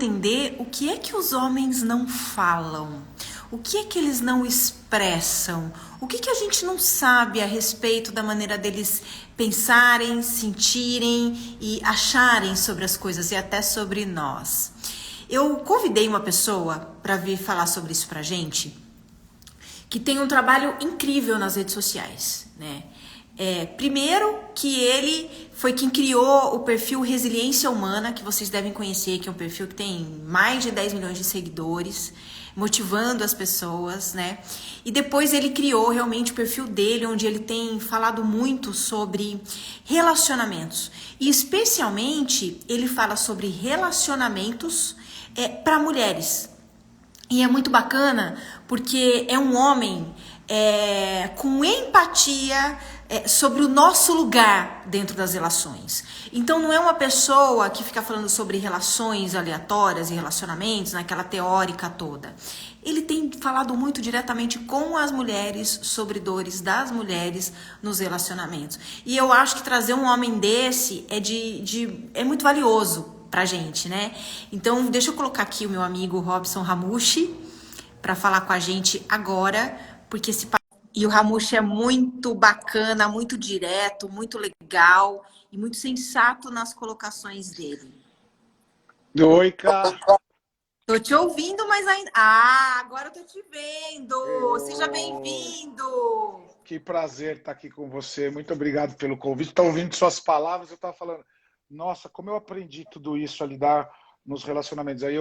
entender o que é que os homens não falam, o que é que eles não expressam, o que a gente não sabe a respeito da maneira deles pensarem, sentirem e acharem sobre as coisas e até sobre nós. Eu convidei uma pessoa para vir falar sobre isso pra gente, que tem um trabalho incrível nas redes sociais, né? Primeiro que ele foi quem criou o perfil Resiliência Humana, que vocês devem conhecer, que é um perfil que tem mais de 10 milhões de seguidores, motivando as pessoas, né? E depois ele criou realmente o perfil dele, onde ele tem falado muito sobre relacionamentos. E especialmente ele fala sobre relacionamentos para mulheres. E é muito bacana porque é um homem com empatia sobre o nosso lugar dentro das relações. Então não é uma pessoa que fica falando sobre relações aleatórias e relacionamentos, naquela teórica toda. Ele tem falado muito diretamente com as mulheres sobre dores das mulheres nos relacionamentos. E eu acho que trazer um homem desse é muito valioso pra gente, né? Então, deixa eu colocar aqui o meu amigo Robson Ramushi para falar com a gente agora, porque e o Ramushi é muito bacana, muito direto, muito legal e muito sensato nas colocações dele. Oi, Cá. Tô te ouvindo, mas ainda... Ah, agora eu tô te vendo! Seja bem-vindo! Que prazer estar aqui com você. Muito obrigado pelo convite. Estou ouvindo suas palavras. Eu estava falando, nossa, como eu aprendi tudo isso a lidar nos relacionamentos. Aí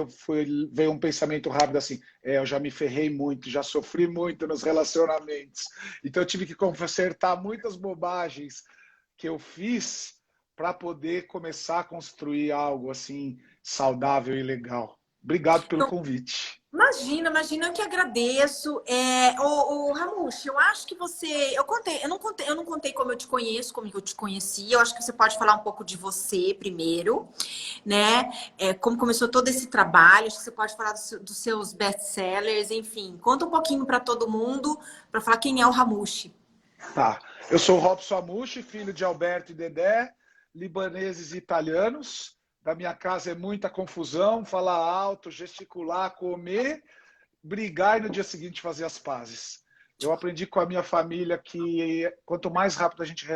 veio um pensamento rápido assim, eu já me ferrei muito, já sofri muito nos relacionamentos. Então eu tive que consertar muitas bobagens que eu fiz para poder começar a construir algo assim saudável e legal. Obrigado pelo convite. Imagina, eu que agradeço. Ramush, eu acho que você. Eu não contei como eu te conheço, como eu te conheci. Eu acho que você pode falar um pouco de você primeiro, né? Como começou todo esse trabalho. Acho que você pode falar dos seus best-sellers, enfim. Conta um pouquinho para todo mundo, para falar quem é o Ramush. Tá. Eu sou o Robson Ramushi, filho de Alberto e Dedé, libaneses e italianos. Da minha casa é muita confusão, falar alto, gesticular, comer, brigar e no dia seguinte fazer as pazes. Eu aprendi com a minha família que quanto mais rápido a gente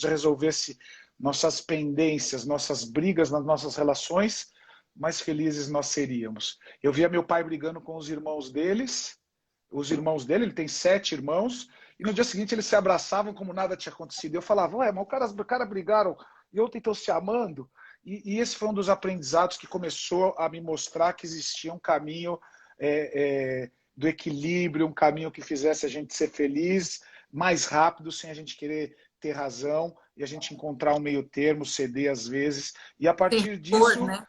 resolvesse nossas pendências, nossas brigas nas nossas relações, mais felizes nós seríamos. Eu via meu pai brigando com os irmãos dele, ele tem 7 irmãos, e no dia seguinte eles se abraçavam como nada tinha acontecido. Eu falava, ué, mas os caras brigaram e ontem estão se amando. E esse foi um dos aprendizados que começou a me mostrar que existia um caminho do equilíbrio, um caminho que fizesse a gente ser feliz mais rápido, sem a gente querer ter razão, e a gente encontrar um meio termo, ceder às vezes. E a partir disso, Né?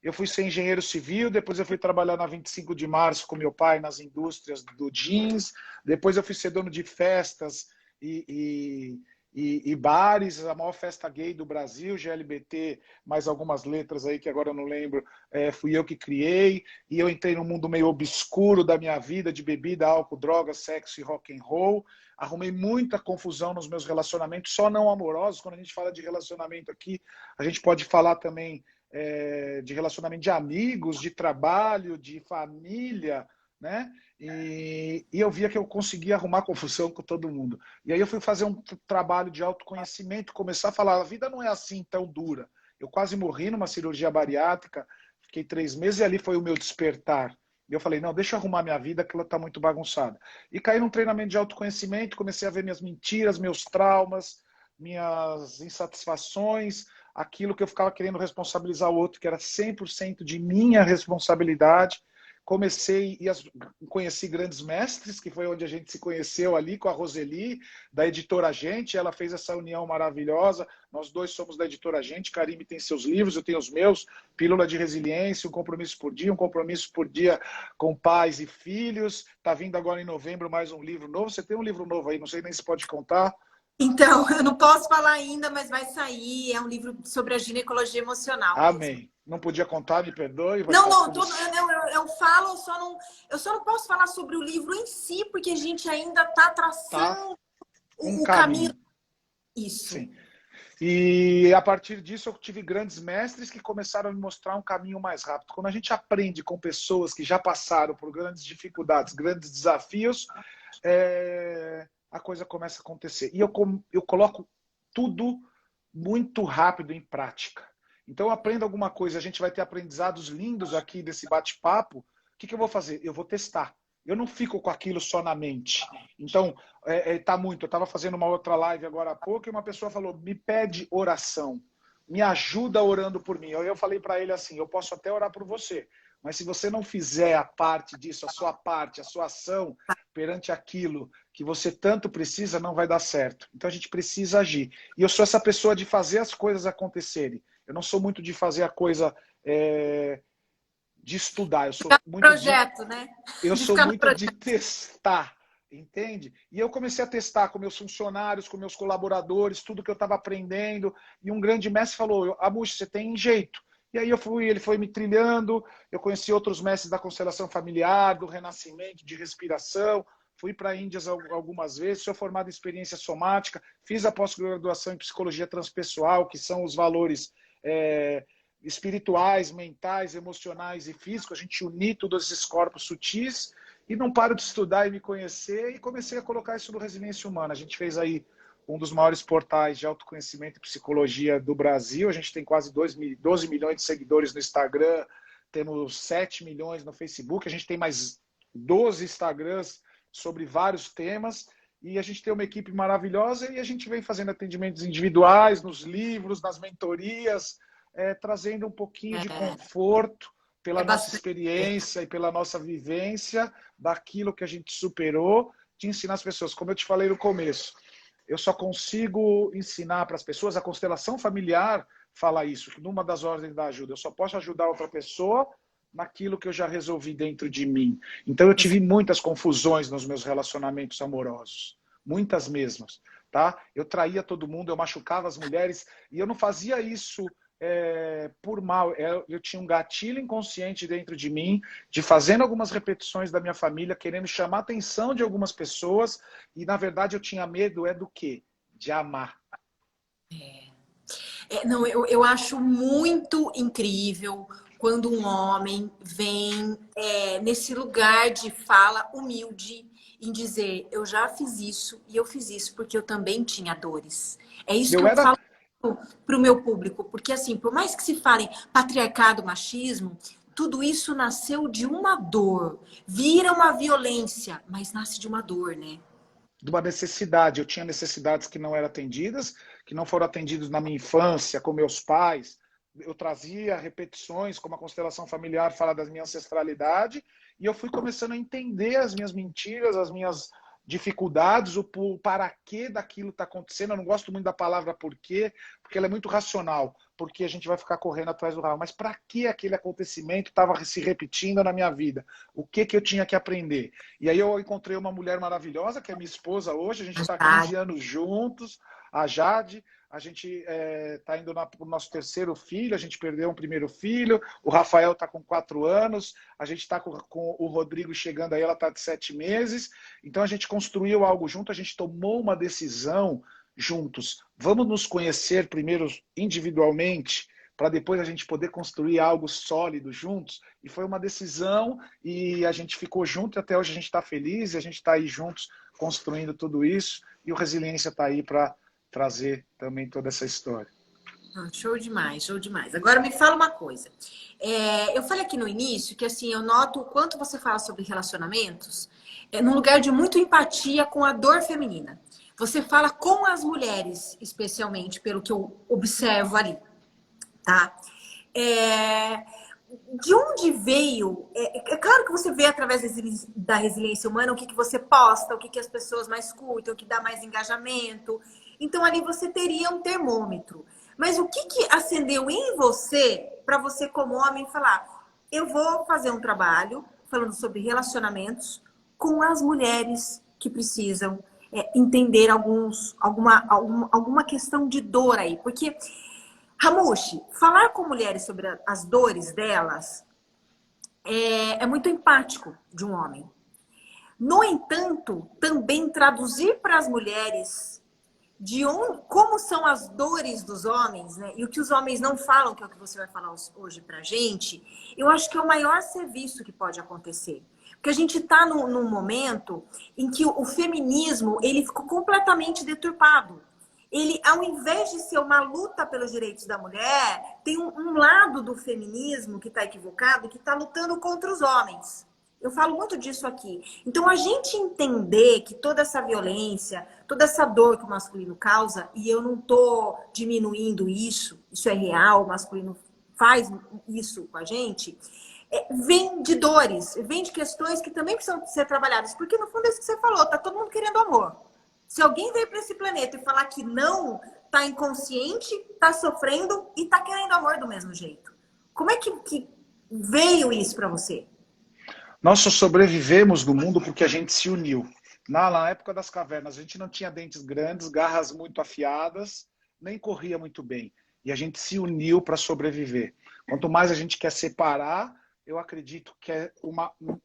eu fui ser engenheiro civil, depois eu fui trabalhar na 25 de março com meu pai nas indústrias do jeans, depois eu fui ser dono de festas e bares, a maior festa gay do Brasil, GLBT, mais algumas letras aí que agora eu não lembro, fui eu que criei, e eu entrei num mundo meio obscuro da minha vida, de bebida, álcool, drogas, sexo e rock and roll. Arrumei muita confusão nos meus relacionamentos, só não amorosos. Quando a gente fala de relacionamento aqui, a gente pode falar também de relacionamento de amigos, de trabalho, de família, né? E eu via que eu conseguia arrumar confusão com todo mundo. E aí eu fui fazer um trabalho de autoconhecimento, começar a falar, a vida não é assim tão dura. Eu quase morri numa cirurgia bariátrica, fiquei 3 meses e ali foi o meu despertar. E eu falei, não, deixa eu arrumar minha vida que ela está muito bagunçada. E caí num treinamento de autoconhecimento, comecei a ver minhas mentiras, meus traumas, minhas insatisfações, aquilo que eu ficava querendo responsabilizar o outro, que era 100% de minha responsabilidade. Comecei e conheci grandes mestres, que foi onde a gente se conheceu ali com a Roseli, da Editora Gente. Ela fez essa união maravilhosa. Nós dois somos da Editora Gente. Karime tem seus livros, eu tenho os meus. Pílula de Resiliência, um compromisso por dia com pais e filhos. Está vindo agora em novembro mais um livro novo. Você tem um livro novo aí, não sei nem se pode contar. Então, eu não posso falar ainda, mas vai sair. É um livro sobre a ginecologia emocional Amém. mesmo. Não podia contar, me perdoe. Não, eu falo, eu só não posso falar sobre o livro em si, porque a gente ainda está traçando um o caminho. caminho. Isso. Sim. E a partir disso eu tive grandes mestres que começaram a me mostrar um caminho mais rápido. Quando a gente aprende com pessoas que já passaram por grandes dificuldades, grandes desafios, a coisa começa a acontecer. E eu coloco tudo muito rápido em prática. Então eu aprendo alguma coisa, a gente vai ter aprendizados lindos aqui desse bate-papo. O que eu vou fazer? Eu vou testar. Eu não fico com aquilo só na mente. Então, tá muito. Eu estava fazendo uma outra live agora há pouco e uma pessoa falou, me pede oração. Me ajuda orando por mim. Eu falei para ele assim, eu posso até orar por você, mas se você não fizer a parte disso, a sua parte, a sua ação perante aquilo que você tanto precisa, não vai dar certo. Então a gente precisa agir. E eu sou essa pessoa de fazer as coisas acontecerem. Eu não sou muito de fazer a coisa... de estudar, eu sou muito projeto, né? Eu sou muito de testar, entende? E eu comecei a testar com meus funcionários, com meus colaboradores, tudo que eu estava aprendendo. E um grande mestre falou, Amushi, você tem jeito. E aí ele foi me trilhando, eu conheci outros mestres da constelação familiar, do renascimento, de respiração, fui para a Índia algumas vezes, sou formado em experiência somática, fiz a pós-graduação em psicologia transpessoal, que são os valores espirituais, mentais, emocionais e físicos, a gente unir todos esses corpos sutis e não paro de estudar e me conhecer e comecei a colocar isso no Resiliência Humana. A gente fez aí um dos maiores portais de autoconhecimento e psicologia do Brasil, a gente tem quase 12 milhões de seguidores no Instagram, temos 7 milhões no Facebook, a gente tem mais 12 Instagrams sobre vários temas e a gente tem uma equipe maravilhosa e a gente vem fazendo atendimentos individuais, nos livros, nas mentorias, trazendo um pouquinho de conforto pela nossa experiência e pela nossa vivência daquilo que a gente superou, de ensinar as pessoas. Como eu te falei no começo, eu só consigo ensinar para as pessoas, a constelação familiar fala isso, que numa das ordens da ajuda, eu só posso ajudar outra pessoa naquilo que eu já resolvi dentro de mim. Então eu tive muitas confusões nos meus relacionamentos amorosos, muitas mesmas, tá? Eu traía todo mundo, eu machucava as mulheres e eu não fazia isso por mal. Eu tinha um gatilho inconsciente dentro de mim, de fazendo algumas repetições da minha família, querendo chamar a atenção de algumas pessoas, e na verdade eu tinha medo do quê? De amar. Não, eu acho muito incrível quando um homem vem nesse lugar de fala humilde em dizer, eu já fiz isso e eu fiz isso porque eu também tinha dores. É isso que eu falo para o meu público, porque assim, por mais que se fale patriarcado, machismo, tudo isso nasceu de uma dor, vira uma violência, mas nasce de uma dor, né? De uma necessidade. Eu tinha necessidades que não eram atendidas, que não foram atendidas na minha infância, com meus pais. Eu trazia repetições, como a constelação familiar fala da minha ancestralidade, e eu fui começando a entender as minhas mentiras, as minhas dificuldades, o para que daquilo está acontecendo. Eu não gosto muito da palavra porquê, porque ela é muito racional, porque a gente vai ficar correndo atrás do rabo. Mas para que aquele acontecimento estava se repetindo na minha vida? O que eu tinha que aprender? E aí eu encontrei uma mulher maravilhosa, que é minha esposa hoje, a gente está 15 anos juntos, a Jade. A gente está indo para o nosso terceiro filho, a gente perdeu um primeiro filho, o Rafael está com 4 anos, a gente está com o Rodrigo chegando aí, ela está de 7 meses. Então a gente construiu algo junto, a gente tomou uma decisão juntos. Vamos nos conhecer primeiro individualmente, para depois a gente poder construir algo sólido juntos. E foi uma decisão e a gente ficou junto e até hoje a gente está feliz e a gente está aí juntos construindo tudo isso. E o Resiliência está aí para trazer também toda essa história. Show demais, show demais. Agora me fala uma coisa. Eu falei aqui no início que assim, eu noto o quanto você fala sobre relacionamentos num lugar de muita empatia com a dor feminina. Você fala com as mulheres, especialmente, pelo que eu observo ali, tá? De onde veio? É claro que você vê através da resiliência humana o que você posta, o que as pessoas mais curtem, o que dá mais engajamento. Então, ali você teria um termômetro. Mas o que acendeu em você, para você como homem, falar eu vou fazer um trabalho falando sobre relacionamentos com as mulheres que precisam entender alguma questão de dor aí. Porque, Ramushi, falar com mulheres sobre as dores delas é muito empático de um homem. No entanto, também traduzir para as mulheres como são as dores dos homens, né? E o que os homens não falam, que é o que você vai falar hoje pra gente, eu acho que é o maior serviço que pode acontecer. Porque a gente está num momento em que o feminismo ele ficou completamente deturpado. Ele, ao invés de ser uma luta pelos direitos da mulher, tem um lado do feminismo que está equivocado, que está lutando contra os homens. Eu falo muito disso aqui. Então, a gente entender que toda essa violência, toda essa dor que o masculino causa, e eu não estou diminuindo isso, isso é real, o masculino faz isso com a gente, vem de dores, vem de questões que também precisam ser trabalhadas. Porque, no fundo, é isso que você falou, tá todo mundo querendo amor. Se alguém veio para esse planeta e falar que não, tá inconsciente, tá sofrendo e tá querendo amor do mesmo jeito. Como é que veio isso para você? Nós só sobrevivemos no mundo porque a gente se uniu. Na época das cavernas, a gente não tinha dentes grandes, garras muito afiadas, nem corria muito bem. E a gente se uniu para sobreviver. Quanto mais a gente quer separar, eu acredito que é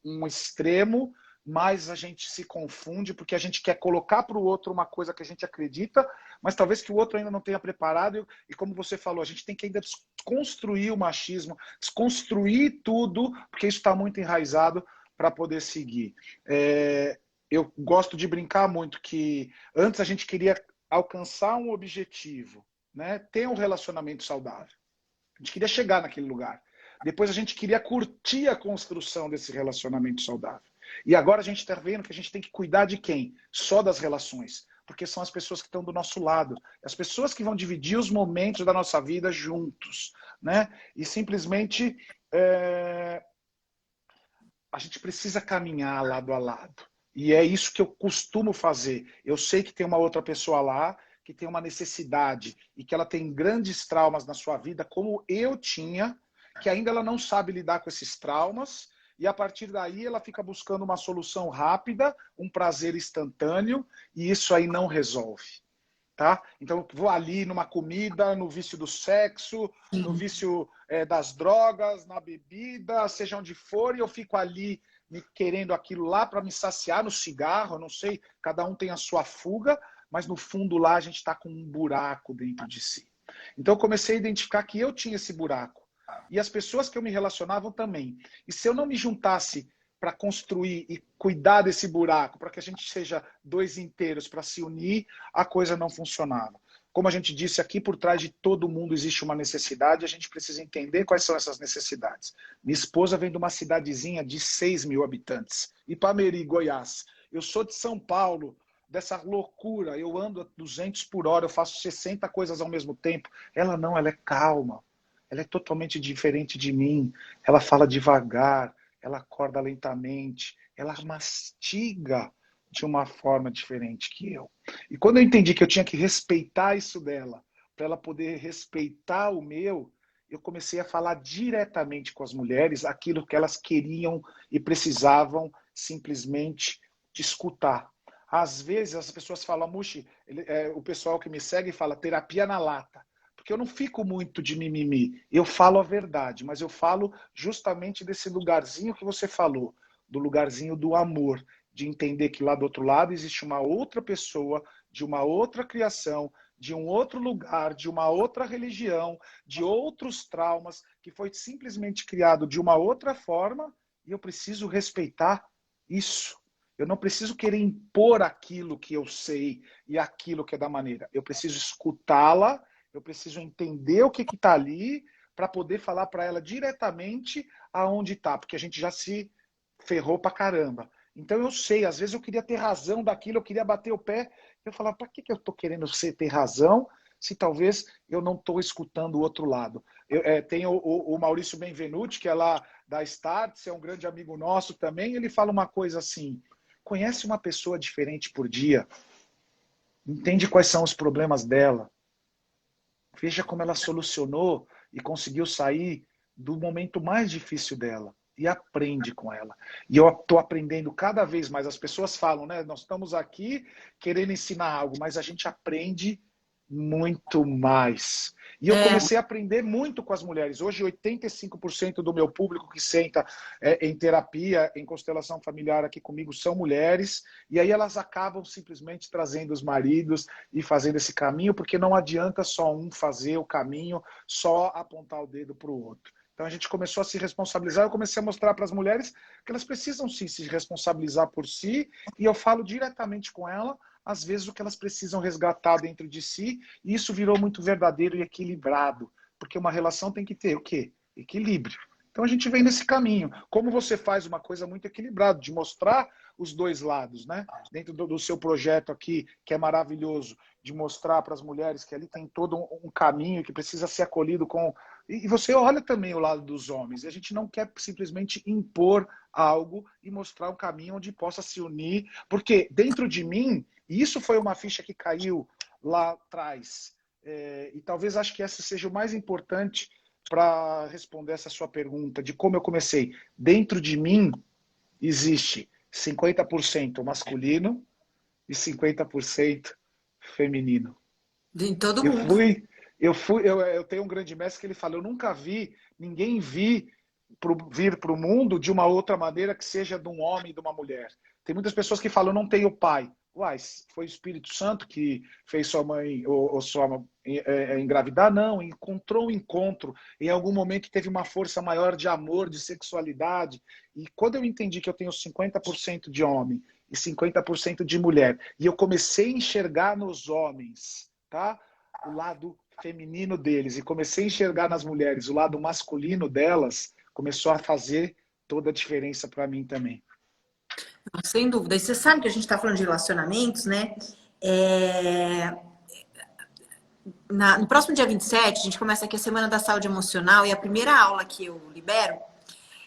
um extremo, mais a gente se confunde, porque a gente quer colocar para o outro uma coisa que a gente acredita, mas talvez que o outro ainda não tenha preparado. E como você falou, a gente tem que ainda desconstruir o machismo, desconstruir tudo, porque isso está muito enraizado para poder seguir. Eu gosto de brincar muito que antes a gente queria alcançar um objetivo, né? Ter um relacionamento saudável. A gente queria chegar naquele lugar. Depois a gente queria curtir a construção desse relacionamento saudável. E agora a gente está vendo que a gente tem que cuidar de quem? Só das relações. Porque são as pessoas que estão do nosso lado. As pessoas que vão dividir os momentos da nossa vida juntos. Né? E simplesmente a gente precisa caminhar lado a lado. E é isso que eu costumo fazer. Eu sei que tem uma outra pessoa lá que tem uma necessidade e que ela tem grandes traumas na sua vida, como eu tinha, que ainda ela não sabe lidar com esses traumas, e a partir daí ela fica buscando uma solução rápida, um prazer instantâneo, e isso aí não resolve. Tá? Então, vou ali numa comida, no vício do sexo, no vício das drogas, na bebida, seja onde for, e eu fico ali querendo aquilo lá para me saciar, no cigarro, eu não sei, cada um tem a sua fuga, mas no fundo lá a gente está com um buraco dentro de si. Então, eu comecei a identificar que eu tinha esse buraco. E as pessoas que eu me relacionava também. E se eu não me juntasse para construir e cuidar desse buraco, para que a gente seja dois inteiros para se unir, a coisa não funcionava. Como a gente disse aqui, por trás de todo mundo existe uma necessidade, a gente precisa entender quais são essas necessidades. Minha esposa vem de uma cidadezinha de 6 mil habitantes, Ipameri, Goiás. Eu sou de São Paulo, dessa loucura, eu ando a 200 por hora, eu faço 60 coisas ao mesmo tempo. Ela não, ela é calma, ela é totalmente diferente de mim, ela fala devagar, ela acorda lentamente, ela mastiga de uma forma diferente que eu. E quando eu entendi que eu tinha que respeitar isso dela, para ela poder respeitar o meu, eu comecei a falar diretamente com as mulheres aquilo que elas queriam e precisavam simplesmente de escutar. Às vezes as pessoas falam, Mushi, o pessoal que me segue fala terapia na lata. Porque eu não fico muito de mimimi. Eu falo a verdade, mas eu falo justamente desse lugarzinho que você falou, do lugarzinho do amor, de entender que lá do outro lado existe uma outra pessoa, de uma outra criação, de um outro lugar, de uma outra religião, de outros traumas, que foi simplesmente criado de uma outra forma, e eu preciso respeitar isso. Eu não preciso querer impor aquilo que eu sei e aquilo que é da maneira. Eu preciso escutá-la. Eu preciso entender o que está ali para poder falar para ela diretamente aonde está, porque a gente já se ferrou para caramba. Então eu sei, às vezes eu queria ter razão daquilo, eu queria bater o pé. Eu falava, para que eu estou querendo ter razão se talvez eu não estou escutando o outro lado? Tem o Maurício Benvenuti, que é lá da Startse, é um grande amigo nosso também, ele fala uma coisa assim, conhece uma pessoa diferente por dia, entende quais são os problemas dela, veja como ela solucionou e conseguiu sair do momento mais difícil dela. E aprende com ela. E eu estou aprendendo cada vez mais. As pessoas falam, né? Nós estamos aqui querendo ensinar algo, mas a gente aprende muito mais. E eu comecei a aprender muito com as mulheres. Hoje, 85% do meu público que senta em terapia, em constelação familiar aqui comigo, são mulheres. E aí elas acabam simplesmente trazendo os maridos e fazendo esse caminho, porque não adianta só um fazer o caminho, só apontar o dedo para o outro. Então a gente começou a se responsabilizar. Eu comecei a mostrar para as mulheres que elas precisam sim se responsabilizar por si. E eu falo diretamente com ela às vezes o que elas precisam resgatar dentro de si, e isso virou muito verdadeiro e equilibrado, porque uma relação tem que ter o quê? Equilíbrio. Então a gente vem nesse caminho. Como você faz uma coisa muito equilibrada, de mostrar os dois lados, né? Dentro do seu projeto aqui, que é maravilhoso, de mostrar para as mulheres que ali tem todo um caminho que precisa ser acolhido com... E você olha também o lado dos homens, e a gente não quer simplesmente impor algo e mostrar um caminho onde possa se unir, porque dentro de mim, e isso foi uma ficha que caiu lá atrás, e talvez acho que essa seja o mais importante para responder essa sua pergunta, de como eu comecei. Dentro de mim existe 50% masculino e 50% feminino. De todo Eu mundo. fui, eu tenho um grande mestre que ele fala, eu nunca vi ninguém vir para o mundo de uma outra maneira que seja de um homem e de uma mulher. Tem muitas pessoas que falam, eu não tenho pai. Uai, foi o Espírito Santo que fez sua mãe ou sua mãe engravidar? Não, encontrou um encontro. Em algum momento teve uma força maior de amor, de sexualidade. E quando eu entendi que eu tenho 50% de homem e 50% de mulher, e eu comecei a enxergar nos homens, tá? O lado feminino deles, e comecei a enxergar nas mulheres o lado masculino delas, começou a fazer toda a diferença para mim também. Sem dúvida. E você sabe que a gente está falando de relacionamentos, né? No próximo dia 27, a gente começa aqui a Semana da Saúde Emocional e a primeira aula que eu libero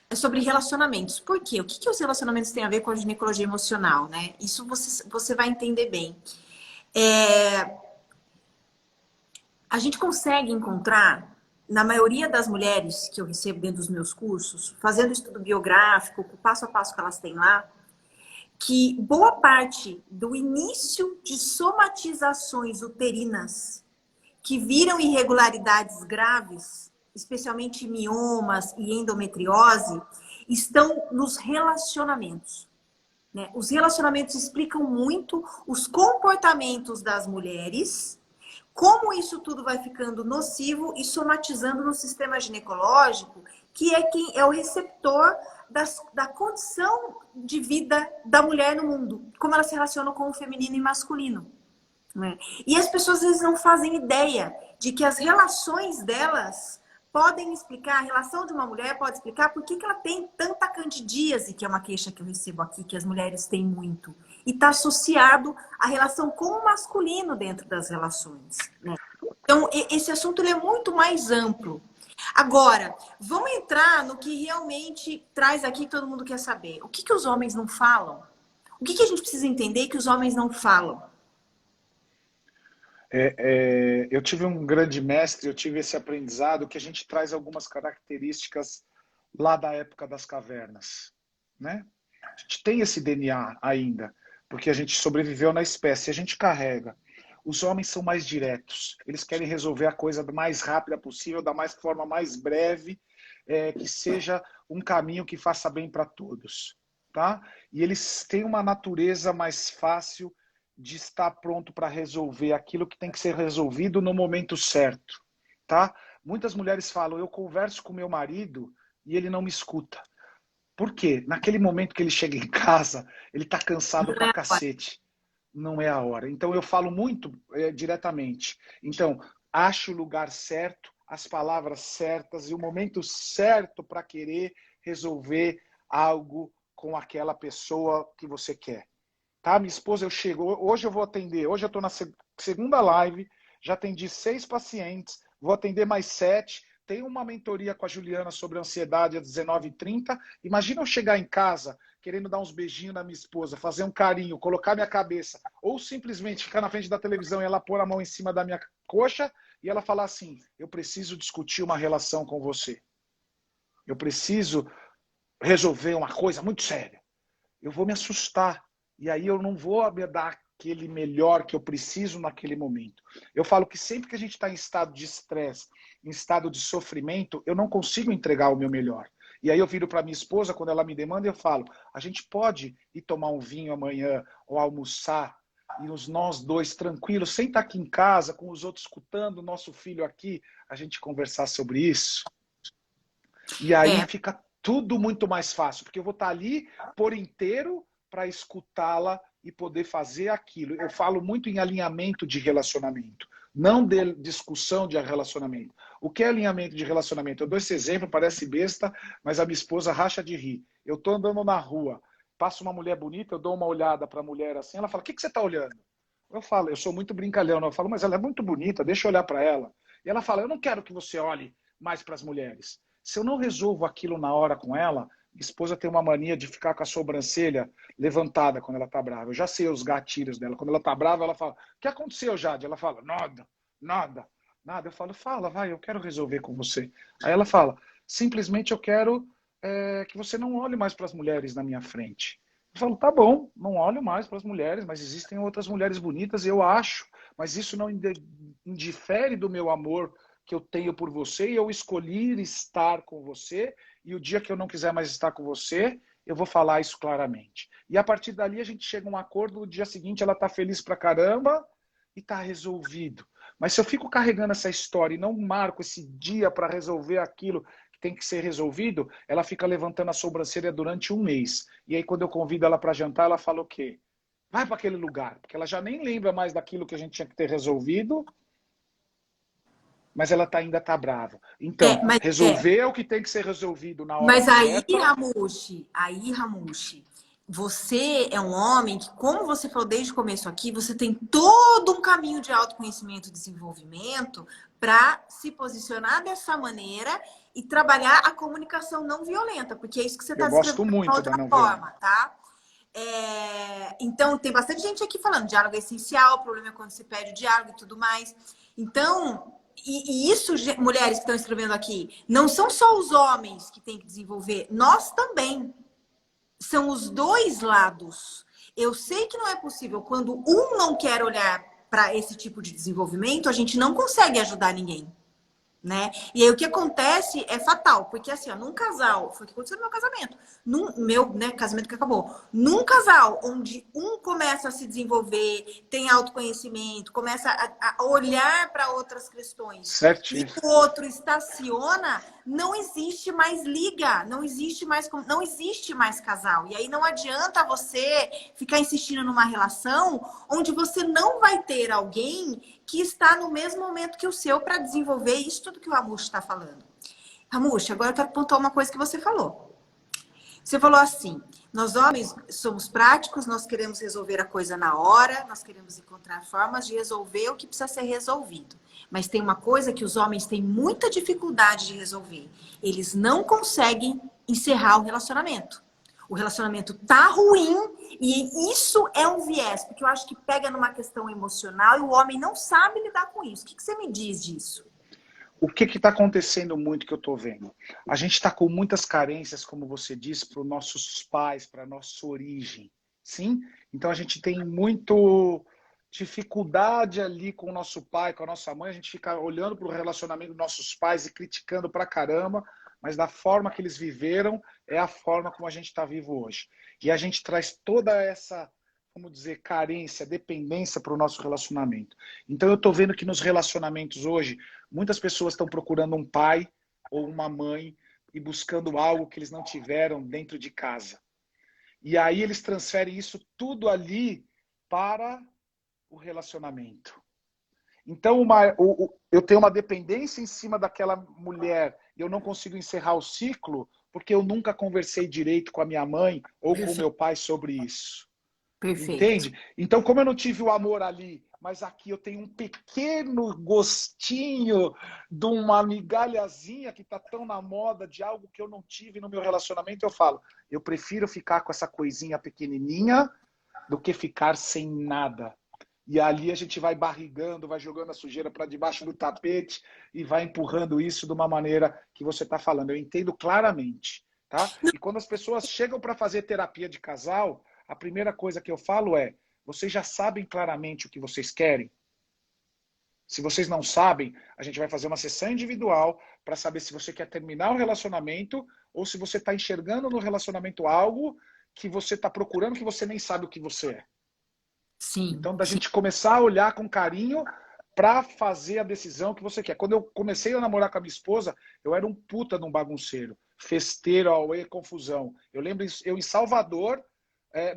é sobre relacionamentos. Por quê? O que os relacionamentos têm a ver com a ginecologia emocional, né? Isso você vai entender bem. A gente consegue encontrar, na maioria das mulheres que eu recebo dentro dos meus cursos, fazendo estudo biográfico, o passo a passo que elas têm lá, que boa parte do início de somatizações uterinas que viram irregularidades graves, especialmente miomas e endometriose, estão nos relacionamentos. Né? Os relacionamentos explicam muito os comportamentos das mulheres, como isso tudo vai ficando nocivo e somatizando no sistema ginecológico, que é quem é o receptor da condição de vida da mulher no mundo, como ela se relaciona com o feminino e masculino. Né? E as pessoas às vezes não fazem ideia de que as relações delas podem explicar, a relação de uma mulher pode explicar por que ela tem tanta candidíase, que é uma queixa que eu recebo aqui, que as mulheres têm muito. E está associado à relação com o masculino dentro das relações. Né? Então, esse assunto ele é muito mais amplo. Agora, vamos entrar no que realmente traz aqui que todo mundo quer saber. O que os homens não falam? O que a gente precisa entender que os homens não falam? Eu tive um grande mestre, eu tive esse aprendizado que a gente traz algumas características lá da época das cavernas, né? A gente tem esse DNA ainda, porque a gente sobreviveu na espécie, a gente carrega. Os homens são mais diretos, eles querem resolver a coisa da mais rápida possível, da forma mais breve, que seja um caminho que faça bem para todos, tá? E eles têm uma natureza mais fácil de estar pronto para resolver aquilo que tem que ser resolvido no momento certo, tá? Muitas mulheres falam, eu converso com meu marido e ele não me escuta. Por quê? Naquele momento que ele chega em casa, ele está cansado pra cacete. Não é a hora. Então eu falo muito diretamente. Então, ache o lugar certo, as palavras certas e o momento certo para querer resolver algo com aquela pessoa que você quer. Tá? Minha esposa, hoje eu vou atender, hoje eu estou na segunda live, já atendi 6 pacientes, vou atender mais 7, tenho uma mentoria com a Juliana sobre ansiedade às 19h30. Imagina eu chegar em casa querendo dar uns beijinhos na minha esposa, fazer um carinho, colocar minha cabeça, ou simplesmente ficar na frente da televisão e ela pôr a mão em cima da minha coxa e ela falar assim, eu preciso discutir uma relação com você. Eu preciso resolver uma coisa muito séria. Eu vou me assustar. E aí eu não vou me dar aquele melhor que eu preciso naquele momento. Eu falo que sempre que a gente está em estado de estresse, em estado de sofrimento, eu não consigo entregar o meu melhor. E aí eu viro para minha esposa, quando ela me demanda, eu falo, a gente pode ir tomar um vinho amanhã, ou almoçar, e nós dois tranquilos, sem estar aqui em casa, com os outros escutando o nosso filho aqui, a gente conversar sobre isso. E aí fica tudo muito mais fácil, porque eu vou estar ali por inteiro para escutá-la e poder fazer aquilo. Eu falo muito em alinhamento de relacionamento, não de discussão de relacionamento. O que é alinhamento de relacionamento? Eu dou esse exemplo, parece besta, mas a minha esposa racha de rir. Eu estou andando na rua, passa uma mulher bonita, eu dou uma olhada para a mulher assim, ela fala, o que você está olhando? Eu falo, eu sou muito brincalhão, eu falo, mas ela é muito bonita, deixa eu olhar para ela. E ela fala, eu não quero que você olhe mais para as mulheres. Se eu não resolvo aquilo na hora com ela, minha esposa tem uma mania de ficar com a sobrancelha levantada quando ela tá brava. Eu já sei os gatilhos dela. Quando ela tá brava, ela fala, o que aconteceu, Jade? Ela fala, nada, nada, nada. Eu falo, fala, vai, eu quero resolver com você. Aí ela fala, simplesmente eu quero que você não olhe mais para as mulheres na minha frente. Eu falo, tá bom, não olho mais para as mulheres, mas existem outras mulheres bonitas, eu acho. Mas isso não indifere do meu amor que eu tenho por você e eu escolhi estar com você e o dia que eu não quiser mais estar com você, eu vou falar isso claramente. E a partir dali a gente chega a um acordo, no dia seguinte ela tá feliz pra caramba e tá resolvido. Mas se eu fico carregando essa história e não marco esse dia para resolver aquilo que tem que ser resolvido, ela fica levantando a sobrancelha durante um mês. E aí quando eu convido ela para jantar, ela fala o quê? Vai para aquele lugar, porque ela já nem lembra mais daquilo que a gente tinha que ter resolvido, mas ela ainda tá brava. Então, resolver é o que tem que ser resolvido na hora Mas certa. Ramushi, você é um homem que, como você falou desde o começo aqui, você tem todo um caminho de autoconhecimento e desenvolvimento para se posicionar dessa maneira e trabalhar a comunicação não violenta, porque é isso que você está descrevendo Eu gosto muito de da outra não forma, violenta. tá? Então, tem bastante gente aqui falando, diálogo é essencial, o problema é quando se perde o diálogo e tudo mais. Então, e isso, mulheres que estão escrevendo aqui, não são só os homens que têm que desenvolver, nós também. São os dois lados. Eu sei que não é possível, quando um não quer olhar para esse tipo de desenvolvimento, a gente não consegue ajudar ninguém. Né? E aí o que acontece é fatal, porque assim, ó, num casal, foi o que aconteceu no meu casamento, num meu, né, casamento que acabou, num casal onde um começa a se desenvolver, tem autoconhecimento, começa a olhar para outras questões, Certíssimo. e o outro estaciona, não existe mais liga, não existe mais casal. E aí não adianta você ficar insistindo numa relação onde você não vai ter alguém que está no mesmo momento que o seu para desenvolver isso tudo que o Ramushi está falando. Ramushi, agora eu quero pontuar uma coisa que você falou. Você falou assim, nós homens somos práticos, nós queremos resolver a coisa na hora, nós queremos encontrar formas de resolver o que precisa ser resolvido. Mas tem uma coisa que os homens têm muita dificuldade de resolver. Eles não conseguem encerrar o relacionamento. O relacionamento tá ruim e isso é um viés, porque eu acho que pega numa questão emocional e o homem não sabe lidar com isso. O que você me diz disso? O que está acontecendo muito que eu estou vendo? A gente está com muitas carências, como você disse, para os nossos pais, para a nossa origem. Sim? Então a gente tem muito dificuldade ali com o nosso pai, com a nossa mãe. A gente fica olhando para o relacionamento dos nossos pais e criticando pra caramba, mas da forma que eles viveram é a forma como a gente está vivo hoje. E a gente traz toda essa, vamos dizer, carência, dependência para o nosso relacionamento. Então eu estou vendo que nos relacionamentos hoje, muitas pessoas estão procurando um pai ou uma mãe e buscando algo que eles não tiveram dentro de casa. E aí eles transferem isso tudo ali para o relacionamento. Então eu tenho uma dependência em cima daquela mulher e eu não consigo encerrar o ciclo porque eu nunca conversei direito com a minha mãe ou com o meu pai sobre isso. Perfeito. Entende? Então, como eu não tive o amor ali, mas aqui eu tenho um pequeno gostinho de uma migalhazinha que está tão na moda de algo que eu não tive no meu relacionamento, eu falo, eu prefiro ficar com essa coisinha pequenininha do que ficar sem nada. E ali a gente vai barrigando, vai jogando a sujeira para debaixo do tapete e vai empurrando isso de uma maneira que você está falando. Eu entendo claramente, tá? E quando as pessoas chegam para fazer terapia de casal, a primeira coisa que eu falo é, vocês já sabem claramente o que vocês querem? Se vocês não sabem, a gente vai fazer uma sessão individual para saber se você quer terminar o relacionamento ou se você está enxergando no relacionamento algo que você está procurando que você nem sabe o que você é. Sim, Então, da sim. gente começar a olhar com carinho para fazer a decisão que você quer. Quando eu comecei a namorar com a minha esposa, eu era um puta de um bagunceiro, festeiro, auê, confusão. Eu lembro, eu em Salvador,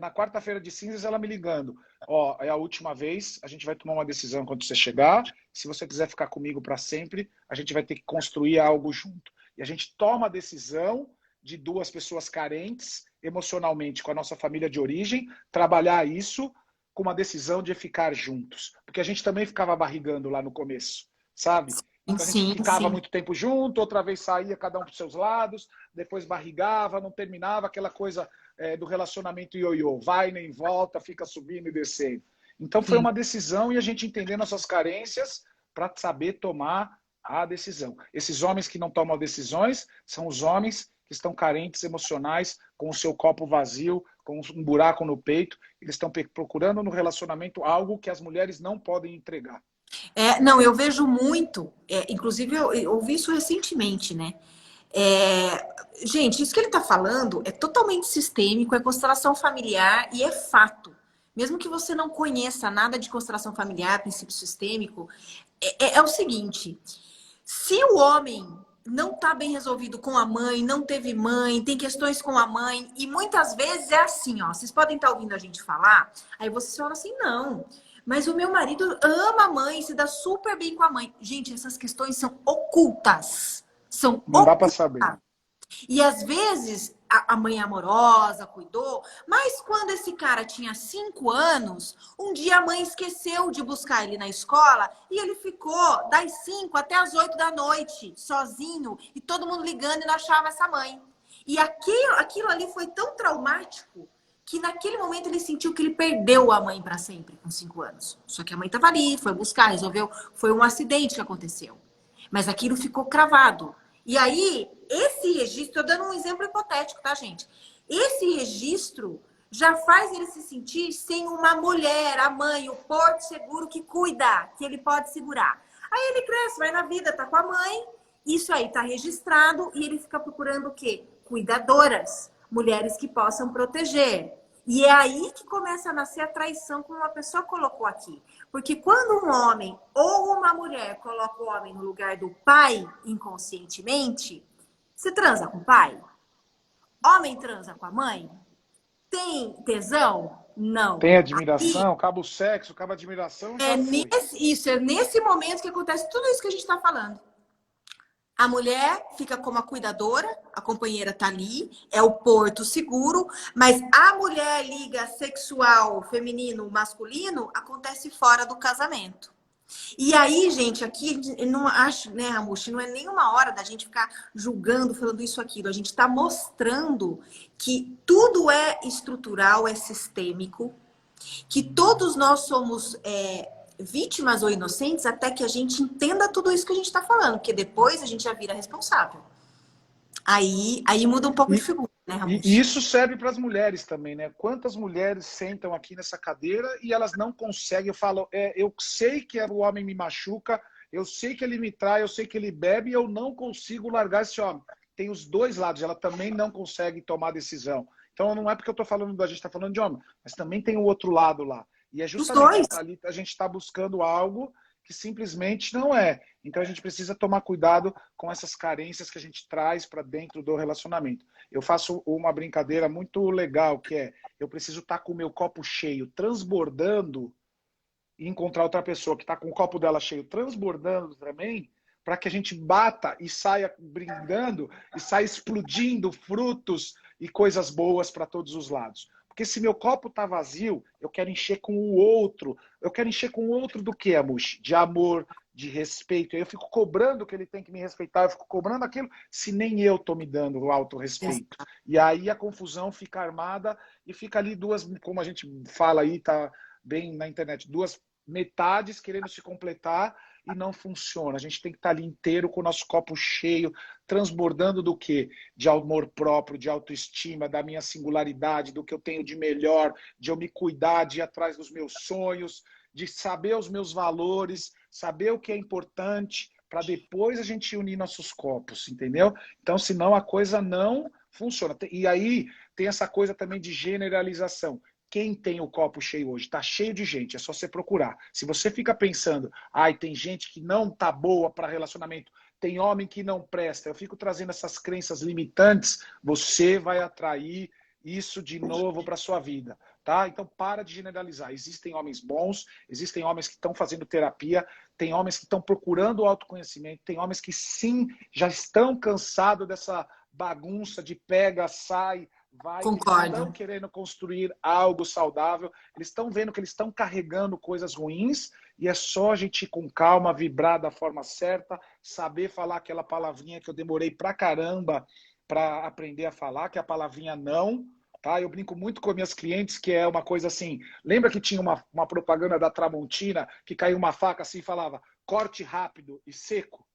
na quarta-feira de cinzas, ela me ligando. Ó, é a última vez, a gente vai tomar uma decisão quando você chegar. Se você quiser ficar comigo para sempre, a gente vai ter que construir algo junto. E a gente toma a decisão de duas pessoas carentes emocionalmente com a nossa família de origem, trabalhar isso com uma decisão de ficar juntos. Porque a gente também ficava barrigando lá no começo, sabe? Então a gente Sim, ficava sim. muito tempo junto, outra vez saía cada um para os seus lados, depois barrigava, não terminava, aquela coisa do relacionamento ioiô, vai nem volta, fica subindo e descendo. Então foi Sim. uma decisão e a gente entender nossas carências para saber tomar a decisão. Esses homens que não tomam decisões são os homens que estão carentes emocionais, com o seu copo vazio, com um buraco no peito. Eles estão procurando no relacionamento algo que as mulheres não podem entregar. Não, eu vejo muito, inclusive eu ouvi isso recentemente, né? Gente, isso que ele está falando é totalmente sistêmico, é constelação familiar e é fato. Mesmo que você não conheça nada de constelação familiar, princípio sistêmico, é o seguinte: se o homem não está bem resolvido com a mãe, não teve mãe, tem questões com a mãe, e muitas vezes é assim, ó, vocês podem estar ouvindo a gente falar, aí vocês falam assim, não, mas o meu marido ama a mãe, se dá super bem com a mãe. Gente, essas questões são ocultas. São Não dá para ocultas. saber. E às vezes a mãe amorosa cuidou, mas quando esse cara tinha 5 anos, um dia a mãe esqueceu de buscar ele na escola e ele ficou das 5 até as 8 da noite, sozinho, e todo mundo ligando e não achava essa mãe. E aquilo ali foi tão traumático que naquele momento ele sentiu que ele perdeu a mãe para sempre, com 5 anos. Só que a mãe estava ali, foi buscar, resolveu, foi um acidente que aconteceu. Mas aquilo ficou cravado. E aí, esse registro, estou dando um exemplo hipotético, tá, gente? Esse registro já faz ele se sentir sem uma mulher, a mãe, o porto seguro que cuida, que ele pode segurar. Aí ele cresce, vai na vida, tá com a mãe, isso aí tá registrado e ele fica procurando o quê? Cuidadoras, mulheres que possam proteger. E é aí que começa a nascer a traição, como uma pessoa colocou aqui. Porque quando um homem ou uma mulher coloca o homem no lugar do pai inconscientemente, você transa com o pai? Homem transa com a mãe? Tem tesão? Não. Tem Aí admiração, acaba o sexo, acaba a admiração, já foi. é nesse momento que acontece tudo isso que a gente está falando. A mulher fica como a cuidadora, a companheira tá ali, é o porto seguro, mas a mulher liga sexual feminino, masculino, acontece fora do casamento. E aí, gente, aqui eu não acho, né, Ramushi, não é nenhuma hora da gente ficar julgando, falando isso, aquilo. A gente está mostrando que tudo é estrutural, é sistêmico, que todos nós somos vítimas ou inocentes até que a gente entenda tudo isso que a gente está falando, porque depois a gente já vira responsável. Aí muda um pouco de E, figura, né, e Ramushi? isso serve para as mulheres também, né? Quantas mulheres sentam aqui nessa cadeira e elas não conseguem, eu falo, eu sei que o homem me machuca, eu sei que ele me trai, eu sei que ele bebe e eu não consigo largar esse homem. Tem os dois lados, ela também não consegue tomar decisão. Então não é porque eu estou falando, a gente está falando de homem, mas também tem o outro lado lá. E é Os justamente dois. ali a gente está buscando algo que simplesmente não é. Então a gente precisa tomar cuidado com essas carências que a gente traz para dentro do relacionamento. Eu faço uma brincadeira muito legal, que é, eu preciso estar com o meu copo cheio, transbordando, e encontrar outra pessoa que está com o copo dela cheio, transbordando também, para que a gente bata e saia brindando e saia explodindo frutos e coisas boas para todos os lados. Porque se meu copo está vazio, eu quero encher com o outro. Eu quero encher com o outro do que, Amush? De amor, de respeito. Eu fico cobrando que ele tem que me respeitar, eu fico cobrando aquilo, se nem eu estou me dando o autorrespeito. E aí a confusão fica armada e fica ali duas, como a gente fala aí, tá bem na internet, duas metades querendo se completar e não funciona. A gente tem que estar ali inteiro com o nosso copo cheio, transbordando do quê? De amor próprio, de autoestima, da minha singularidade, do que eu tenho de melhor, de eu me cuidar, de ir atrás dos meus sonhos, de saber os meus valores, saber o que é importante, para depois a gente unir nossos copos, entendeu? Então, senão a coisa não funciona. E aí tem essa coisa também de generalização. Quem tem o copo cheio hoje? Está cheio de gente, é só você procurar. Se você fica pensando, ai, tem gente que não tá boa para relacionamento, tem homem que não presta, eu fico trazendo essas crenças limitantes, você vai atrair isso de novo para sua vida, tá? Então para de generalizar. Existem homens bons, existem homens que estão fazendo terapia, tem homens que estão procurando o autoconhecimento, tem homens que sim, já estão cansados dessa bagunça de pega, sai, vai, Concordo. eles estão querendo construir algo saudável, eles estão vendo que eles estão carregando coisas ruins e é só a gente ir com calma, vibrar da forma certa, saber falar aquela palavrinha que eu demorei pra caramba para aprender a falar, que é a palavrinha não, tá? Eu brinco muito com minhas clientes que é uma coisa assim, lembra que tinha uma propaganda da Tramontina que caiu uma faca assim e falava corte rápido e seco?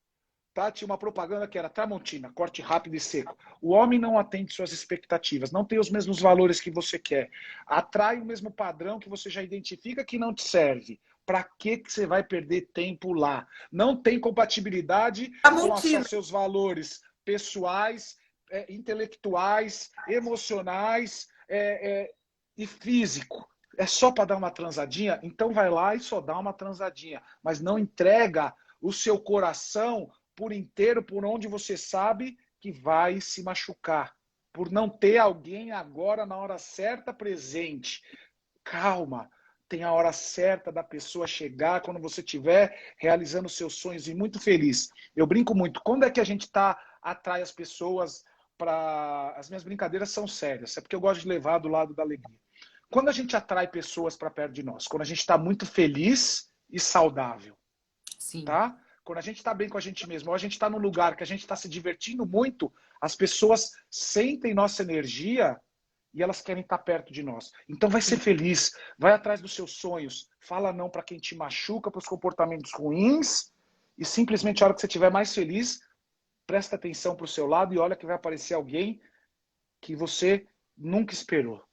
Tá? Tinha uma propaganda que era Tramontina, corte rápido e seco. O homem não atende suas expectativas, não tem os mesmos valores que você quer, atrai o mesmo padrão que você já identifica que não te serve. Para que você vai perder tempo lá? Não tem compatibilidade com seus valores pessoais, intelectuais, emocionais e físico. É só para dar uma transadinha? Então vai lá e só dá uma transadinha. Mas não entrega o seu coração por inteiro, por onde você sabe que vai se machucar. Por não ter alguém agora, na hora certa, presente. Calma, tem a hora certa da pessoa chegar, quando você estiver realizando seus sonhos e muito feliz. Eu brinco muito, quando é que a gente atrai as pessoas para... As minhas brincadeiras são sérias, é porque eu gosto de levar do lado da alegria. Quando a gente atrai pessoas para perto de nós, quando a gente está muito feliz e saudável. Sim. Tá? Quando a gente está bem com a gente mesmo, ou a gente está num lugar que a gente está se divertindo muito, as pessoas sentem nossa energia e elas querem estar perto de nós. Então vai ser feliz, vai atrás dos seus sonhos, fala não para quem te machuca, para os comportamentos ruins e simplesmente a hora que você estiver mais feliz, presta atenção para o seu lado e olha que vai aparecer alguém que você nunca esperou.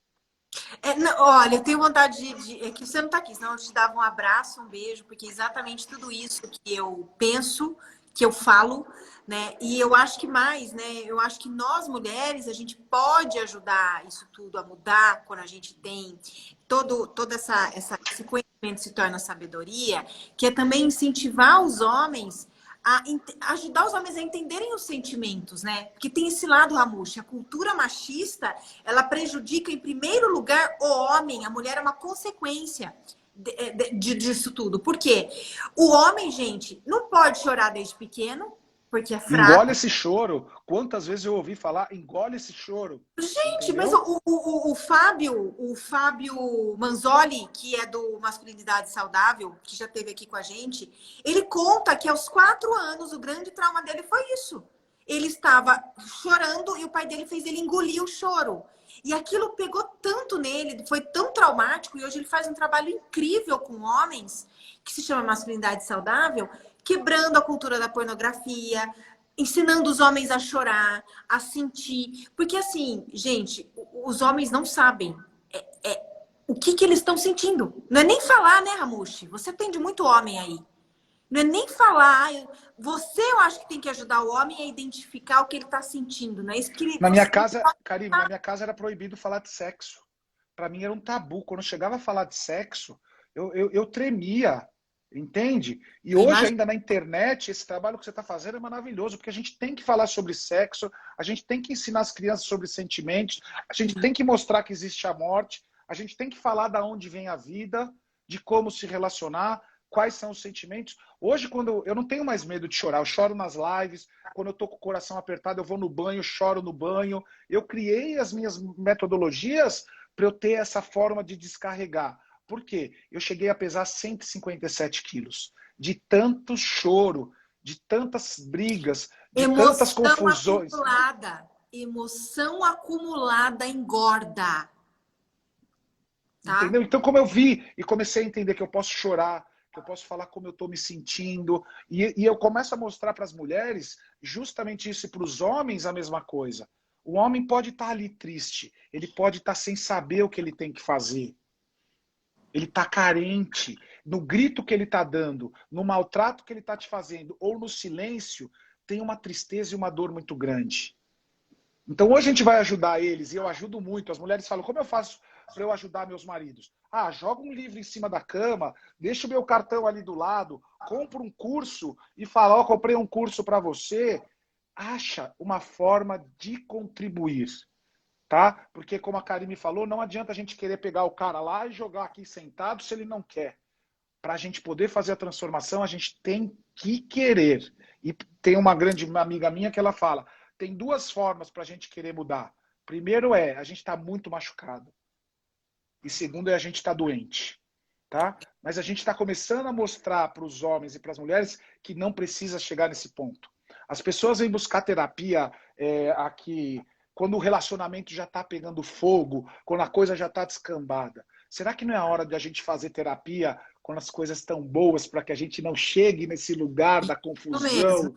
Não, olha, eu tenho vontade é que você não está aqui, senão eu te dava um abraço, um beijo, porque é exatamente tudo isso que eu penso, que eu falo, né? E eu acho que mais, né? Eu acho que nós mulheres, a gente pode ajudar isso tudo a mudar quando a gente tem todo esse conhecimento se torna sabedoria, que é também incentivar os homens a ajudar os homens a entenderem os sentimentos, né? Porque tem esse lado, Ramushi, a cultura machista, ela prejudica, em primeiro lugar, o homem. A mulher é uma consequência disso tudo. Por quê? O homem, gente, não pode chorar desde pequeno, porque é fraco. Engole esse choro. Quantas vezes eu ouvi falar, engole esse choro. Gente, entendeu? mas o Fábio Manzoli, que é do Masculinidade Saudável, que já esteve aqui com a gente, ele conta que aos 4 anos o grande trauma dele foi isso. Ele estava chorando e o pai dele fez ele engolir o choro. E aquilo pegou tanto nele, foi tão traumático, e hoje ele faz um trabalho incrível com homens, que se chama Masculinidade Saudável, quebrando a cultura da pornografia, ensinando os homens a chorar, a sentir. Porque assim, gente, os homens não sabem o que eles estão sentindo. Não é nem falar, né, Ramushi? Você atende muito homem aí. Não é nem falar. Você, eu acho que tem que ajudar o homem a identificar o que ele está sentindo. Não é isso que ele... Na minha casa, Karine, na minha casa era proibido falar de sexo. Para mim era um tabu. Quando eu chegava a falar de sexo, eu tremia. Entende? E hoje, ainda na internet, esse trabalho que você está fazendo é maravilhoso, porque a gente tem que falar sobre sexo, a gente tem que ensinar as crianças sobre sentimentos, a gente tem que mostrar que existe a morte, a gente tem que falar de onde vem a vida, de como se relacionar, quais são os sentimentos. Hoje, quando eu não tenho mais medo de chorar, eu choro nas lives, quando eu tô com o coração apertado, eu vou no banho, choro no banho. Eu criei as minhas metodologias para eu ter essa forma de descarregar. Por quê? Eu cheguei a pesar 157 quilos. De tanto choro, de tantas brigas, de tantas confusões. Emoção acumulada engorda. Tá? Entendeu? Então, como eu vi e comecei a entender que eu posso chorar, que eu posso falar como eu estou me sentindo. E eu começo a mostrar para as mulheres justamente isso, e para os homens a mesma coisa. O homem pode estar ali triste, ele pode estar sem saber o que ele tem que fazer. Ele está carente. No grito que ele está dando, no maltrato que ele está te fazendo, ou no silêncio, tem uma tristeza e uma dor muito grande. Então hoje a gente vai ajudar eles, e eu ajudo muito. As mulheres falam, como eu faço para eu ajudar meus maridos? Ah, joga um livro em cima da cama, deixa o meu cartão ali do lado, compra um curso e fala, ó, comprei um curso para você. Acha uma forma de contribuir, tá? Porque como a Karime falou, não adianta a gente querer pegar o cara lá e jogar aqui sentado se ele não quer. Para a gente poder fazer a transformação, a gente tem que querer. E tem uma grande amiga minha que ela fala, tem duas formas para a gente querer mudar. Primeiro a gente está muito machucado. E segundo a gente está doente. Tá? Mas a gente está começando a mostrar para os homens e para as mulheres que não precisa chegar nesse ponto. As pessoas vêm buscar terapia aqui quando o relacionamento já está pegando fogo, quando a coisa já está descambada. Será que não é a hora de a gente fazer terapia quando as coisas estão boas para que a gente não chegue nesse lugar da confusão?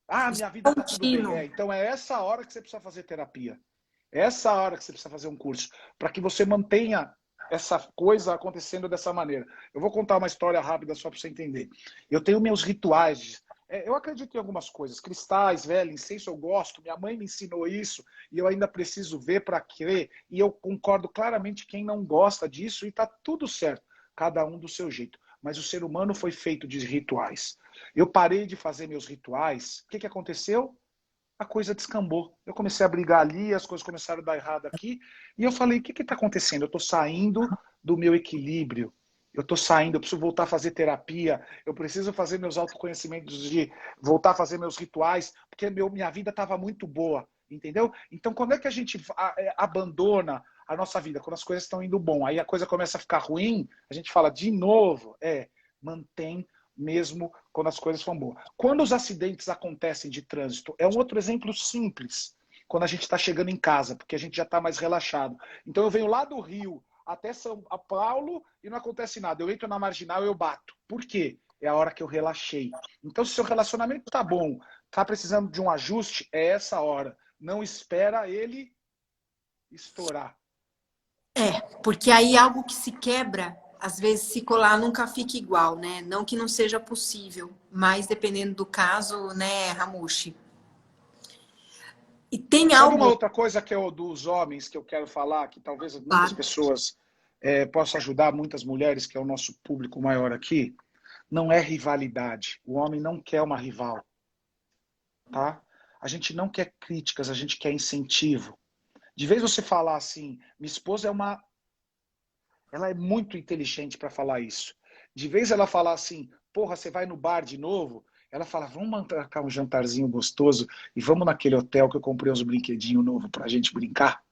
Ah, minha vida está tudo bem. Então é essa hora que você precisa fazer terapia. É essa hora que você precisa fazer um curso, para que você mantenha essa coisa acontecendo dessa maneira. Eu vou contar uma história rápida só para você entender. Eu tenho meus rituais. Eu acredito em algumas coisas. Cristais, velho, incenso eu gosto. Minha mãe me ensinou isso e eu ainda preciso ver para crer. E eu concordo claramente quem não gosta disso e está tudo certo. Cada um do seu jeito. Mas o ser humano foi feito de rituais. Eu parei de fazer meus rituais. O que aconteceu? A coisa descambou. Eu comecei a brigar ali, as coisas começaram a dar errado aqui. E eu falei, o que está acontecendo? Eu estou saindo do meu equilíbrio. Eu estou saindo, eu preciso voltar a fazer terapia. Eu preciso fazer meus autoconhecimentos, de voltar a fazer meus rituais, porque minha vida estava muito boa. Entendeu? Então, quando é que a gente abandona a nossa vida? Quando as coisas estão indo bom. Aí a coisa começa a ficar ruim, a gente fala de novo. Mantém mesmo quando as coisas são boas. Quando os acidentes acontecem de trânsito, é um outro exemplo simples. Quando a gente está chegando em casa, porque a gente já está mais relaxado. Então eu venho lá do Rio até São Paulo e não acontece nada. Eu entro na Marginal e eu bato. Por quê? É a hora que eu relaxei. Então se seu relacionamento está bom, está precisando de um ajuste, é essa hora. Não espera ele estourar. Porque aí algo que se quebra, às vezes se colar nunca fica igual, né? Não que não seja possível, mas dependendo do caso, né, Ramushi? E tem Sabe algo... uma outra coisa que é dos homens que eu quero falar, que talvez muitas pessoas possam ajudar, muitas mulheres, que é o nosso público maior aqui? Não é rivalidade. O homem não quer uma rival. Tá? A gente não quer críticas, a gente quer incentivo. De vez você falar assim, minha esposa ela é muito inteligente para falar isso. De vez ela falar assim, porra, você vai no bar de novo? Ela fala, vamos marcar um jantarzinho gostoso e vamos naquele hotel que eu comprei uns brinquedinhos novos pra gente brincar.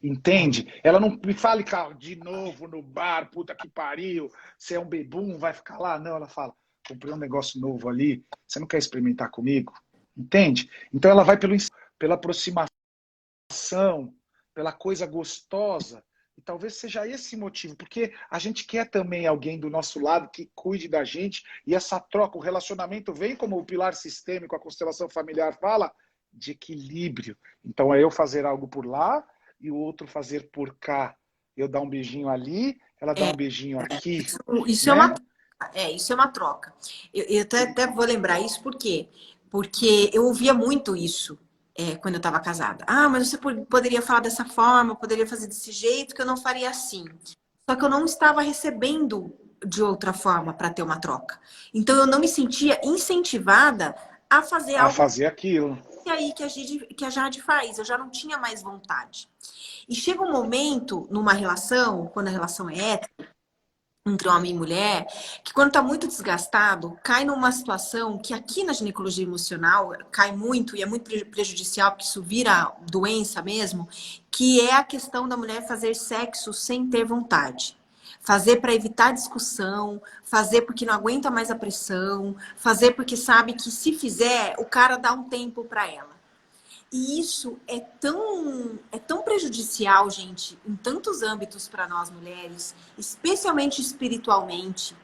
Entende? Ela não me fala, cara, de novo no bar, puta que pariu, você é um bebum, vai ficar lá. Não, ela fala, comprei um negócio novo ali, você não quer experimentar comigo? Entende? Então ela vai pela aproximação, pela coisa gostosa. E talvez seja esse motivo, porque a gente quer também alguém do nosso lado que cuide da gente, e essa troca, o relacionamento vem como o pilar sistêmico, a constelação familiar fala, de equilíbrio. Então é eu fazer algo por lá e o outro fazer por cá. Eu dar um beijinho ali, ela dá um beijinho aqui. Isso, né? isso é uma troca. Eu até vou lembrar isso por quê? Porque eu ouvia muito isso. Quando eu estava casada. Ah, mas você poderia falar dessa forma, poderia fazer desse jeito, que eu não faria assim. Só que eu não estava recebendo de outra forma para ter uma troca. Então eu não me sentia incentivada a fazer algo. A fazer aquilo. E aí que a Jade faz, eu já não tinha mais vontade. E chega um momento numa relação, quando a relação é hétero, entre homem e mulher, que quando tá muito desgastado, cai numa situação que aqui na ginecologia emocional cai muito e é muito prejudicial, porque isso vira doença mesmo, que é a questão da mulher fazer sexo sem ter vontade. Fazer para evitar discussão, fazer porque não aguenta mais a pressão, fazer porque sabe que se fizer, o cara dá um tempo para ela. E isso é tão prejudicial, gente, em tantos âmbitos para nós mulheres, especialmente espiritualmente.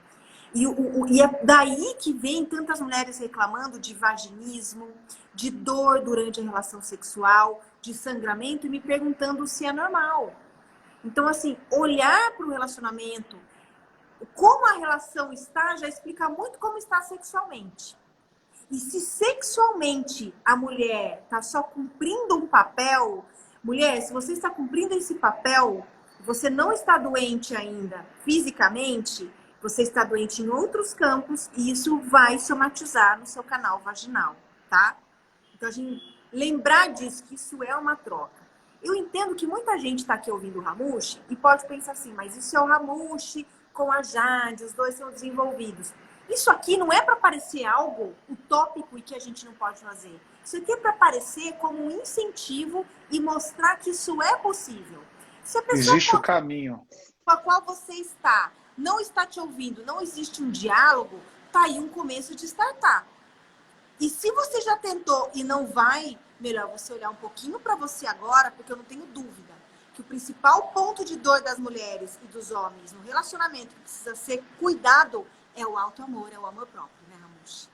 E é daí que vem tantas mulheres reclamando de vaginismo, de dor durante a relação sexual, de sangramento e me perguntando se é normal. Então, assim, olhar para o relacionamento, como a relação está, já explica muito como está sexualmente. E se sexualmente a mulher está só cumprindo um papel, mulher, se você está cumprindo esse papel, você não está doente ainda fisicamente, você está doente em outros campos e isso vai somatizar no seu canal vaginal, tá? Então, a gente lembrar disso, que isso é uma troca. Eu entendo que muita gente está aqui ouvindo o Ramushi e pode pensar assim, mas isso é o Ramushi com a Jade, os dois são desenvolvidos. Isso aqui não é para parecer algo utópico e que a gente não pode fazer. Isso aqui é para parecer como um incentivo e mostrar que isso é possível. Se a pessoa Existe o caminho. com a qual você está não está te ouvindo, não existe um diálogo, tá aí um começo de startar. E se você já tentou e não vai, melhor você olhar um pouquinho para você agora, porque eu não tenho dúvida que o principal ponto de dor das mulheres e dos homens no relacionamento que precisa ser cuidado é o auto-amor, é o amor próprio, né, Ramush?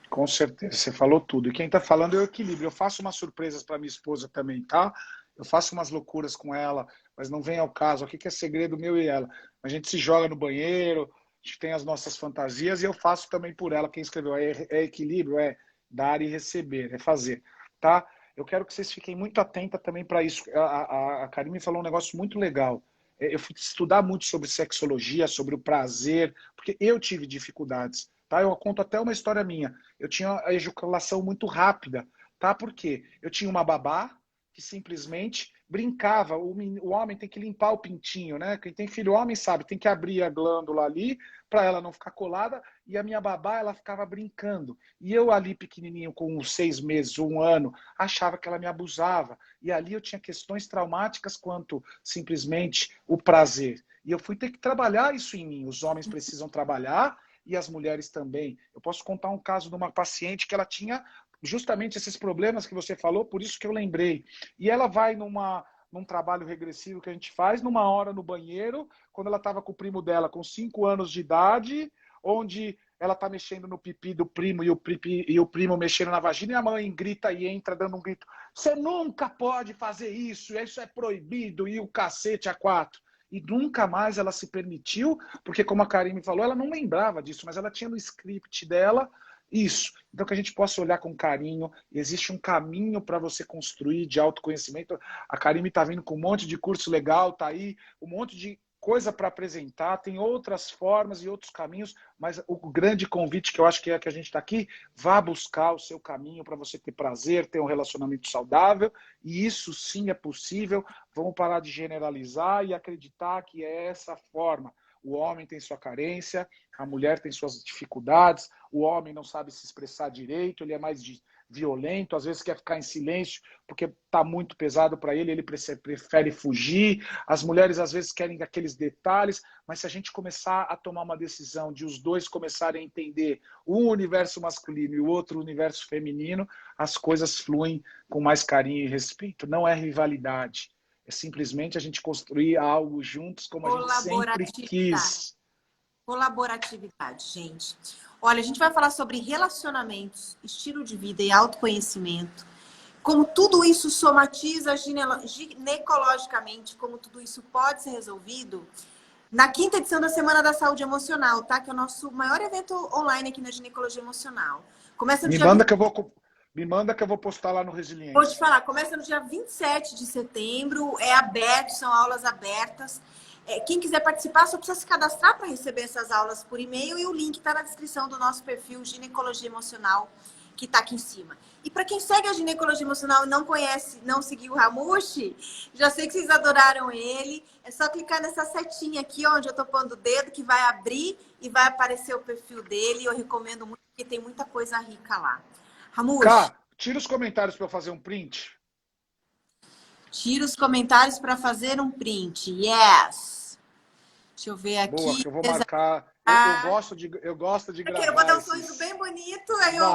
Com certeza, você falou tudo. E quem está falando é o equilíbrio. Eu faço umas surpresas para minha esposa também, tá? Eu faço umas loucuras com ela, mas não vem ao caso. Aqui que é segredo meu e ela. A gente se joga no banheiro, a gente tem as nossas fantasias e eu faço também por ela. Quem escreveu é equilíbrio, é dar e receber, é fazer, tá? Eu quero que vocês fiquem muito atentas também para isso. A Karine me falou um negócio muito legal. Eu fui estudar muito sobre sexologia, sobre o prazer, porque eu tive dificuldades. Tá? Eu conto até uma história minha. Eu tinha a ejaculação muito rápida. Tá? Por quê? Eu tinha uma babá que simplesmente brincava. O homem tem que limpar o pintinho, né? Quem tem filho homem sabe, tem que abrir a glândula ali para ela não ficar colada. E a minha babá, ela ficava brincando. E eu ali pequenininho, com uns 6 meses, 1 ano, achava que ela me abusava. E ali eu tinha questões traumáticas quanto simplesmente o prazer. E eu fui ter que trabalhar isso em mim. Os homens precisam trabalhar e as mulheres também. Eu posso contar um caso de uma paciente que ela tinha justamente esses problemas que você falou, por isso que eu lembrei. E ela vai num trabalho regressivo que a gente faz, numa hora no banheiro, quando ela estava com o primo dela com 5 anos de idade, onde ela está mexendo no pipi do primo e o primo mexendo na vagina, e a mãe grita e entra dando um grito. Você nunca pode fazer isso é proibido, e o cacete a quatro. E nunca mais ela se permitiu, porque como a Karine falou, ela não lembrava disso, mas ela tinha no script dela isso. Então que a gente possa olhar com carinho, existe um caminho para você construir de autoconhecimento. A Karine está vindo com um monte de curso legal, tá aí, um monte de coisa para apresentar, tem outras formas e outros caminhos, mas o grande convite que eu acho que é que a gente está aqui, vá buscar o seu caminho para você ter prazer, ter um relacionamento saudável, e isso sim é possível. Vamos parar de generalizar e acreditar que é essa forma. O homem tem sua carência, a mulher tem suas dificuldades, o homem não sabe se expressar direito, ele é mais violento, às vezes quer ficar em silêncio porque está muito pesado para ele, ele prefere fugir. As mulheres às vezes querem aqueles detalhes, mas se a gente começar a tomar uma decisão de os dois começarem a entender um universo masculino e o outro universo feminino, as coisas fluem com mais carinho e respeito. Não é rivalidade. É simplesmente a gente construir algo juntos como a gente sempre quis. Colaboratividade, gente. Olha, a gente vai falar sobre relacionamentos, estilo de vida e autoconhecimento. Como tudo isso somatiza ginecologicamente, como tudo isso pode ser resolvido na 5ª edição da Semana da Saúde Emocional, tá? Que é o nosso maior evento online aqui na ginecologia emocional. Começa no Me dia manda 20... que eu vou postar lá no Resiliência. Vou te falar, começa no dia 27 de setembro, é aberto, são aulas abertas. Quem quiser participar só precisa se cadastrar para receber essas aulas por e-mail e o link está na descrição do nosso perfil Ginecologia Emocional, que está aqui em cima. E para quem segue a Ginecologia Emocional e não conhece, não seguiu o Ramushi, já sei que vocês adoraram ele. É só clicar nessa setinha aqui, onde eu estou pondo o dedo, que vai abrir e vai aparecer o perfil dele. Eu recomendo muito, porque tem muita coisa rica lá. Ramushi. Cá, tira os comentários para eu fazer um print. Tira os comentários para fazer um print. Yes! Deixa eu ver aqui. Boa, que eu vou marcar. Eu gosto de gravar. Eu vou dar um sorriso bem bonito, aí eu...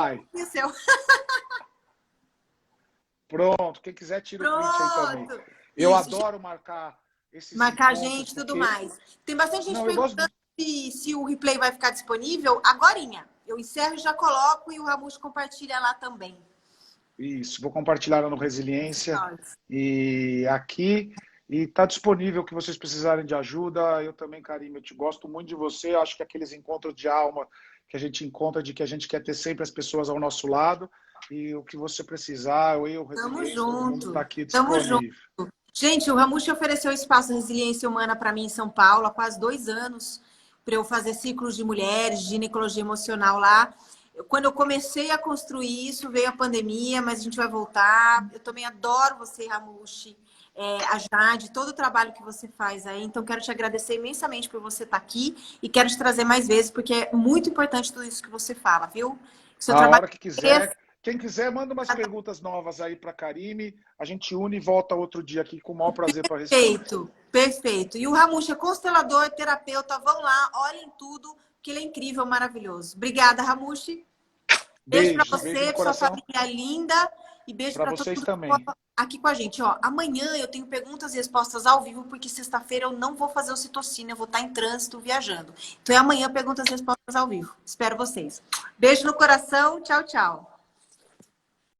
Pronto, quem quiser tira o print aí também. Pronto. Eu Isso, adoro marcar esses marcar a encontros, gente e tudo porque... mais. Tem bastante gente Não, eu gosto... perguntando se o replay vai ficar disponível agorinha. Eu encerro e já coloco e o Ramush compartilha lá também. Isso, vou compartilhar no Resiliência e aqui. E está disponível o que vocês precisarem de ajuda. Eu também, Karime, eu te gosto muito de você. Acho que aqueles encontros de alma que a gente encontra, de que a gente quer ter sempre as pessoas ao nosso lado. E o que você precisar, eu, Tamo Resiliência, todo mundo está junto. aqui Tamo junto. disponível. Gente, o Ramush ofereceu espaço de resiliência humana para mim em São Paulo há quase 2 anos, para eu fazer ciclos de mulheres, de ginecologia emocional lá. Quando eu comecei a construir isso, veio a pandemia, mas a gente vai voltar. Eu também adoro você, Ramush, a Jade, todo o trabalho que você faz aí. Então, quero te agradecer imensamente por você estar aqui e quero te trazer mais vezes, porque é muito importante tudo isso que você fala, viu? Seu A trabalho hora que quiser. Quem quiser, manda umas perguntas novas aí para a Karime. A gente une e volta outro dia aqui com o maior prazer para responder. Perfeito, perfeito. E o Ramush é constelador, terapeuta. Vão lá, olhem tudo, que ele é incrível, maravilhoso. Obrigada, Ramush. Beijo para Beijo você, no para sua coração. família linda. E beijo Para para todo vocês mundo que também. ficou aqui com a gente. Ó, amanhã eu tenho perguntas e respostas ao vivo, porque sexta-feira eu não vou fazer o Citocina, eu vou estar em trânsito viajando. Então é amanhã perguntas e respostas ao vivo. Espero vocês. Beijo no coração. Tchau, tchau.